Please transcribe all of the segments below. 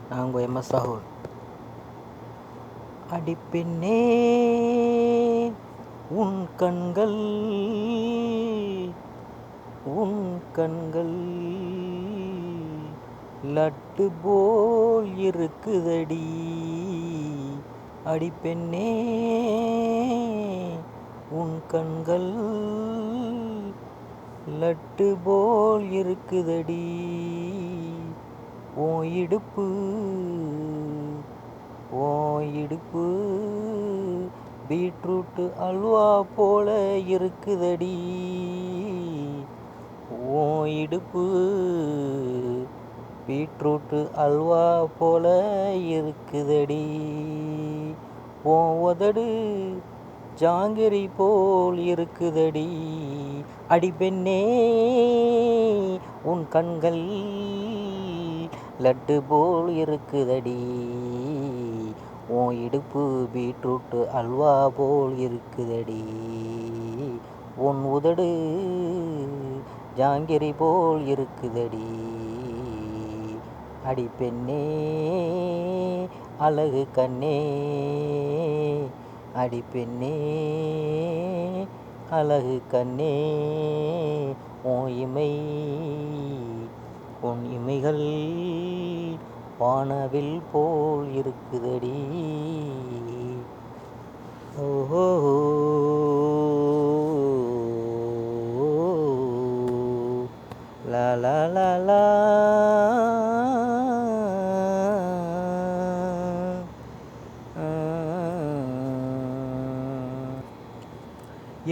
நான் உங்கள் எம்எஸ் ராகுல். அடிப்பெண்ணே உன் கண்கள் உன் கண்கள் லட்டு போல் இருக்குதடி. அடிப்பெண்ணே உன் கண்கள் லட்டு போல் இருக்குதடி. ஓ இடுப்பு பீட்ரூட்டு அல்வா போல இருக்குதடி. ஓ இடுப்பு பீட்ரூட்டு அல்வா போல இருக்குதடி. ஓ உதடு ஜாங்கிரி போல் இருக்குதடி. அடிப்பெண்ணே உன் கண்கள் லட்டு போல் இருக்குதடி. உன் இடுப்பு பீட்ரூட்டு அல்வா போல் இருக்குதடி. உன் உதடு ஜாங்கிரி போல் இருக்குதடி. அடிப்பெண்ணே அழகு கண்ணே, அடிப்பெண்ணே அழகு கண்ணே, உன் இமைகள் வானவில் போல் இருக்குதடி. ஓஹோ லா லா லா லா.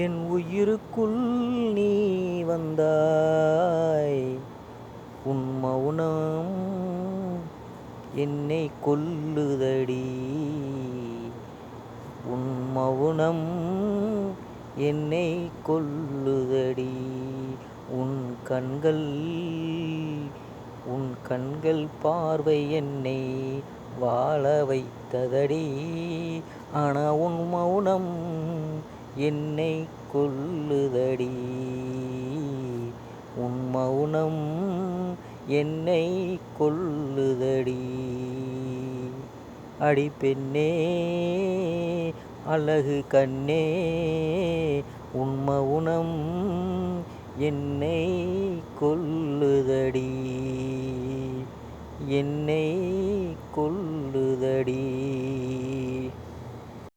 என் உயிருக்குள் நீ வந்தாய், உன் மௌனம் என்னை கொல்லுதடி. உன் மௌனம் என்னை கொல்லுதடி. உன் கண்கள் பார்வை என்னை வாழ வைத்ததடி. ஆனா உன் மௌனம் என்னை கொல்லுதடி. உன் மௌனம் என்னை கொல்லுதடி. அடிப்பெண்ணே அழகு கண்ணே, உன் மௌனம் என்னை கொல்லுதடி, என்னை கொல்லுதடி.